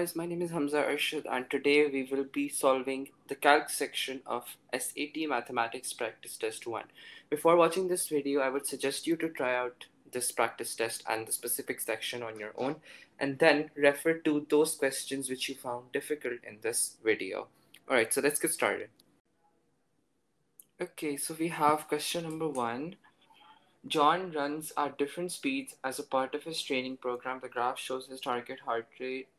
guys, my name is Hamza Arshad and today we will be solving the Calc section of SAT Mathematics Practice Test 1. Before watching this video, I would suggest you to try out this practice test and the specific section on your own and then refer to those questions which you found difficult in this video. Alright, so let's get started. Okay, so we have question number 1. John runs at different speeds as a part of his training program. The graph shows his target heart rate,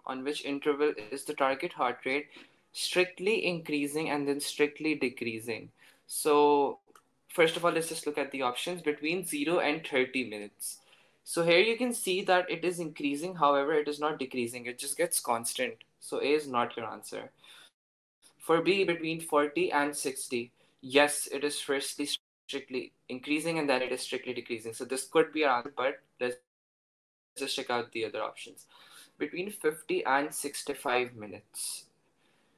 on which interval is the target heart rate strictly increasing and then strictly decreasing. So, first of all, let's just look at the options between 0 and 30 minutes. So, here you can see that it is increasing, however, it is not decreasing, it just gets constant. So, A is not your answer. For B, between 40 and 60, yes, it is firstly strictly increasing and then it is strictly decreasing. So this could be our answer, but let's just check out the other options. Between 50 and 65 minutes.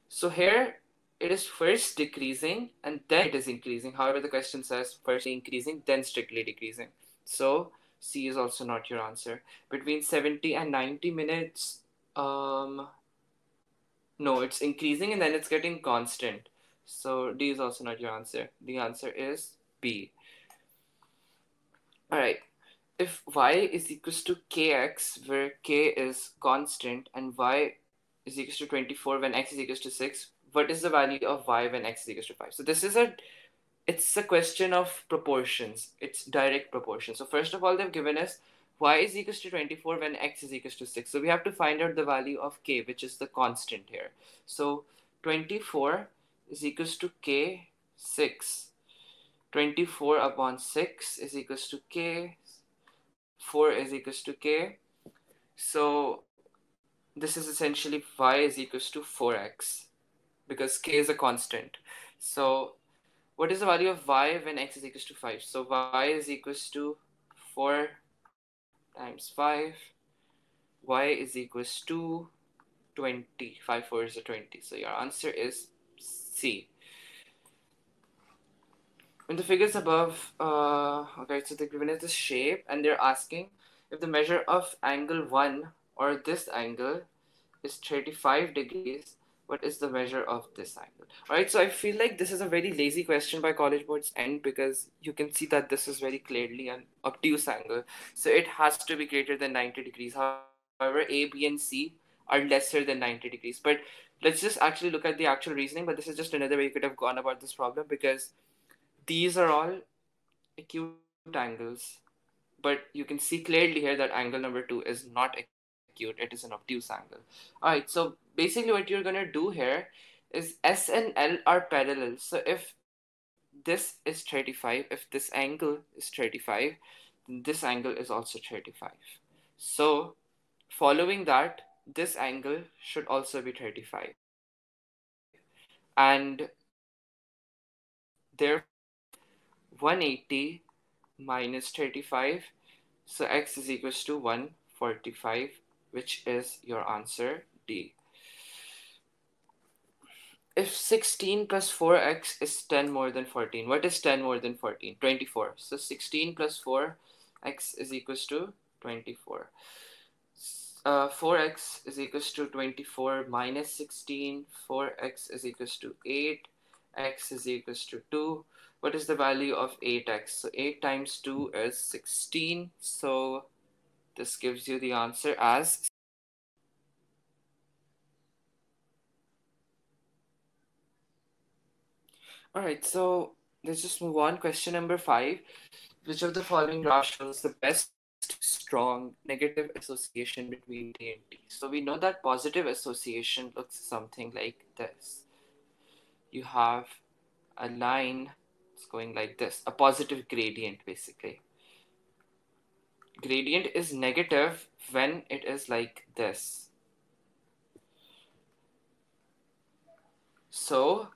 So here it is first decreasing and then it is increasing. However, the question says firstly increasing, then strictly decreasing. So C is also not your answer. Between 70 and 90 minutes, no, it's increasing and then it's getting constant. So D is also not your answer. The answer is B. Alright. If y is equals to kx, where k is constant, and y is equals to 24 when x is equals to 6, what is the value of y when x is equals to 5? So this is it's a question of proportions. It's direct proportion. So first of all, they've given us y is equals to 24 when x is equals to 6. So we have to find out the value of k, which is the constant here. So 24 is equals to k 6. 24 upon 6 is equals to k. 4 is equals to k. So this is essentially y is equals to 4x because k is a constant. So what is the value of y when x is equals to 5? So y is equals to 4 times 5. Y is equals to 20. 5 4 is a 20. So your answer is C. In the figures above, okay, so they're given us the shape and they're asking if the measure of angle 1 or this angle is 35 degrees, what is the measure of this angle? Alright, so I feel like this is a very lazy question by College Board's end because you can see that this is very clearly an obtuse angle. So it has to be greater than 90 degrees. However, A, B, and C are lesser than 90 degrees. But let's just actually look at the actual reasoning. But this is just another way you could have gone about this problem because these are all acute angles. But you can see clearly here that angle number 2 is not acute, it is an obtuse angle. Alright, so basically what you're gonna do here is S and L are parallel. So if this is 35, if this angle is 35, then this angle is also 35. So following that, this angle should also be 35. And therefore 180 minus 35, so x is equals to 145, which is your answer D. If 16 plus 4x is 10 more than 14, what is 10 more than 14? 24. So 16 plus 4x is equals to 24. 4x is equals to 24 minus 16. 4x is equals to 8. X is equals to 2. What is the value of 8x? So 8 times 2 is 16. So this gives you the answer as. Alright, so let's just move on. Question number 5. Which of the following graph shows the best strong negative association between D and T? So we know that positive association looks something like this. You have a line it's going like this, a positive gradient basically. Gradient is negative when it is like this. So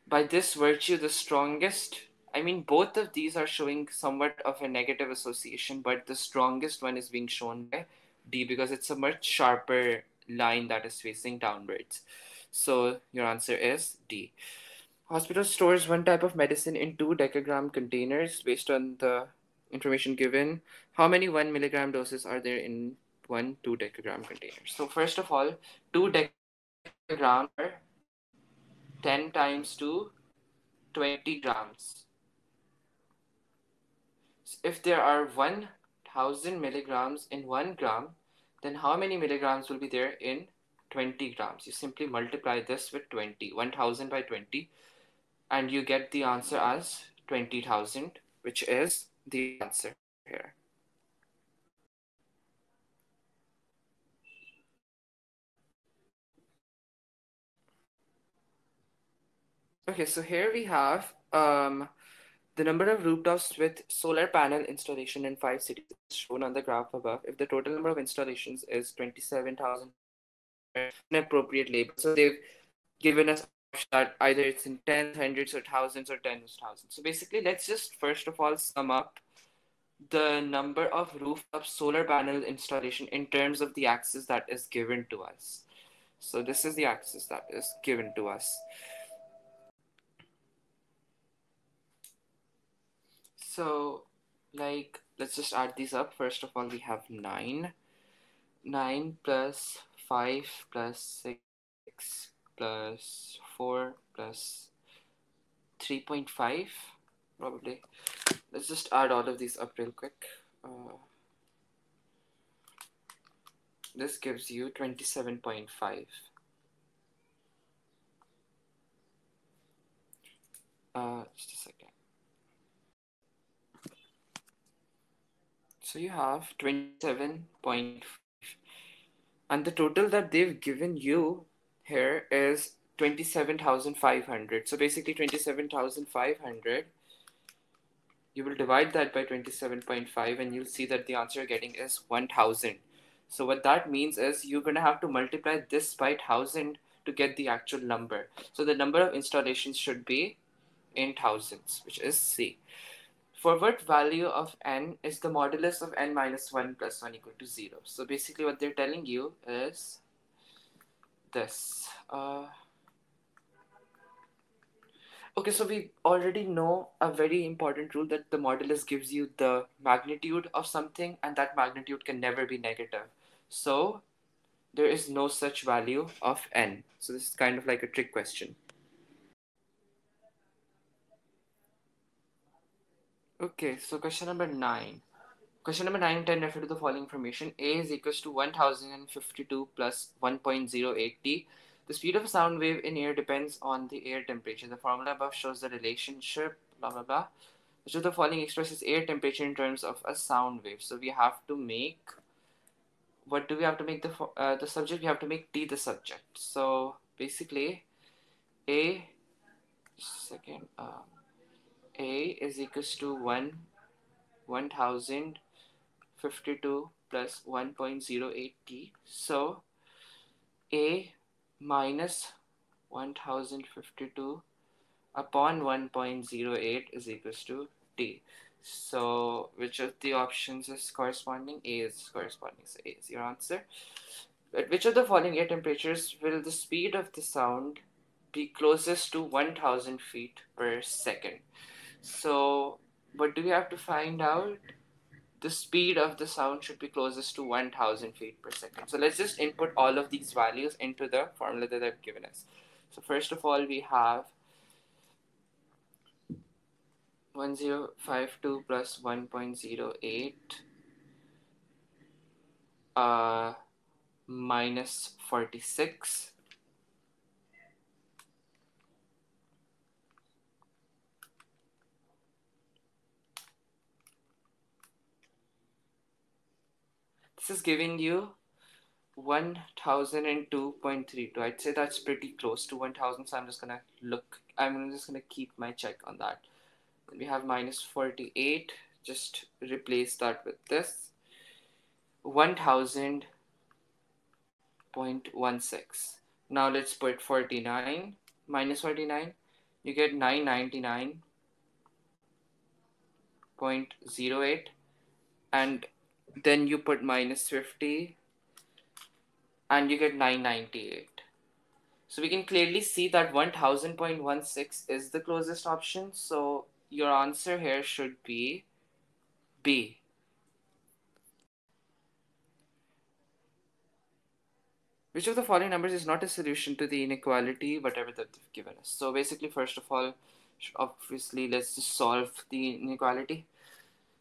by this virtue, the strongest, I mean, both of these are showing somewhat of a negative association, but the strongest one is being shown by D because it's a much sharper line that is facing downwards. So your answer is D. Hospital stores one type of medicine in 2 decagram containers based on the information given. How many 1 milligram doses are there in one 2 decagram container. So first of all, 2 decograms are 10 times 2, 20 grams. So if there are 1000 milligrams in 1 gram, then how many milligrams will be there in 20 grams? You simply multiply this with 20, 1000 by 20, and you get the answer as 20,000, which is the answer here. Okay, so here we have the number of rooftops with solar panel installation in 5 cities is shown on the graph above. If the total number of installations is 27,500, an appropriate label. So they've given us option that either it's in tens, hundreds, or thousands, or tens of thousands. So basically, let's just first of all sum up the number of rooftop solar panel installation in terms of the axis that is given to us. So this is the axis that is given to us. So, like, let's just add these up. First of all, we have 9. 9 plus 5 plus 6 plus 4 plus 3.5, probably. Let's just add all of these up real quick. This gives you 27.5. Just a second. So you have 27.5. And the total that they've given you here is 27,500. So basically 27,500, you will divide that by 27.5 and you'll see that the answer you're getting is 1,000. So what that means is you're going to have to multiply this by 1,000 to get the actual number. So the number of installations should be in thousands, which is C. For what value of n is the modulus of n minus 1 plus 1 equal to 0? So basically what they're telling you is this. Okay, so we already know a very important rule that the modulus gives you the magnitude of something, and that magnitude can never be negative. So there is no such value of n. So this is kind of like a trick question. Okay, so question number 9. Question number 9 and 10 refer to the following information. A is equals to 1052 plus 1.08 t. The speed of a sound wave in air depends on the air temperature. The formula above shows the relationship, blah, blah, blah. Which of the following expresses air temperature in terms of a sound wave? So we have to make, what do we have to make the subject? We have to make t the subject. So basically, A, second, A is equals to 1052 plus 1.08 t. So A minus 1052 upon 1.08 is equals to t. So which of the options is corresponding? A is corresponding. So A is your answer. At which of the following air temperatures will the speed of the sound be closest to 1000 feet per second? So what do we have to find out? The speed of the sound should be closest to 1000 feet per second. So let's just input all of these values into the formula that they've given us. So first of all, we have 1052 plus 1.08 minus 46. This is giving you 1002.32. I'd say that's pretty close to 1000, so I'm just gonna keep my check on that. Then we have minus 48, just replace that with this. 1000.16. Now let's put 49 minus 49, you get 999.08, and then you put minus 50 and you get 998. So we can clearly see that 1000.16 is the closest option. So your answer here should be B. Which of the following numbers is not a solution to the inequality, whatever that they've given us? So basically, first of all, obviously, let's just solve the inequality.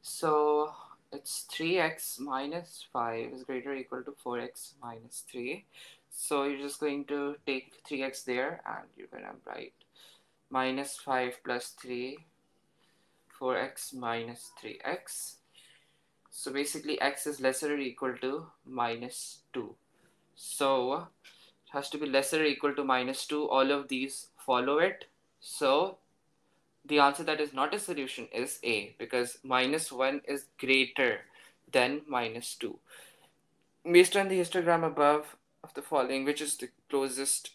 So it's 3x minus 5 is greater or equal to 4x minus 3. So you're just going to take 3x there and you're going to write minus 5 plus 3, 4x minus 3x. So basically x is lesser or equal to minus 2. So it has to be lesser or equal to minus 2. All of these follow it. So the answer that is not a solution is A, because minus 1 is greater than minus 2. Based on the histogram above of the following, which is the closest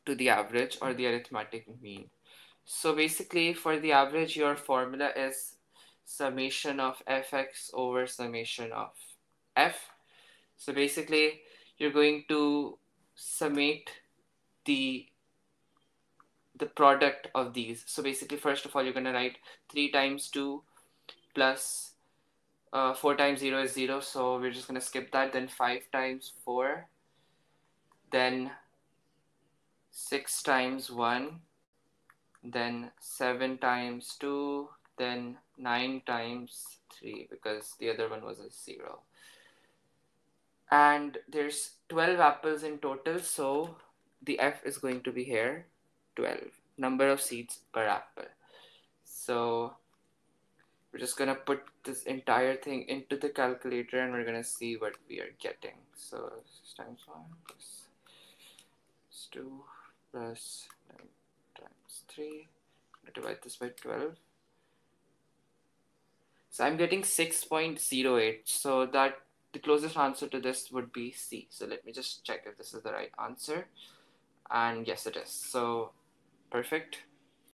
to the average or the arithmetic mean? So basically, for the average, your formula is summation of fx over summation of f. So basically, you're going to summate the product of these. So basically, first of all, you're going to write 3 times 2 plus 4 times 0 is 0. So we're just going to skip that. Then 5 times 4. Then 6 times 1. Then 7 times 2. Then 9 times 3, because the other one was a 0. And there's 12 apples in total. So the F is going to be here 12. Number of seeds per apple. So we're just gonna put this entire thing into the calculator and we're gonna see what we are getting. So 6 times 1 plus 2 plus 9 times 3. I'm gonna divide this by 12. So I'm getting 6.08. So that the closest answer to this would be C. So let me just check if this is the right answer. And yes, it is. So perfect.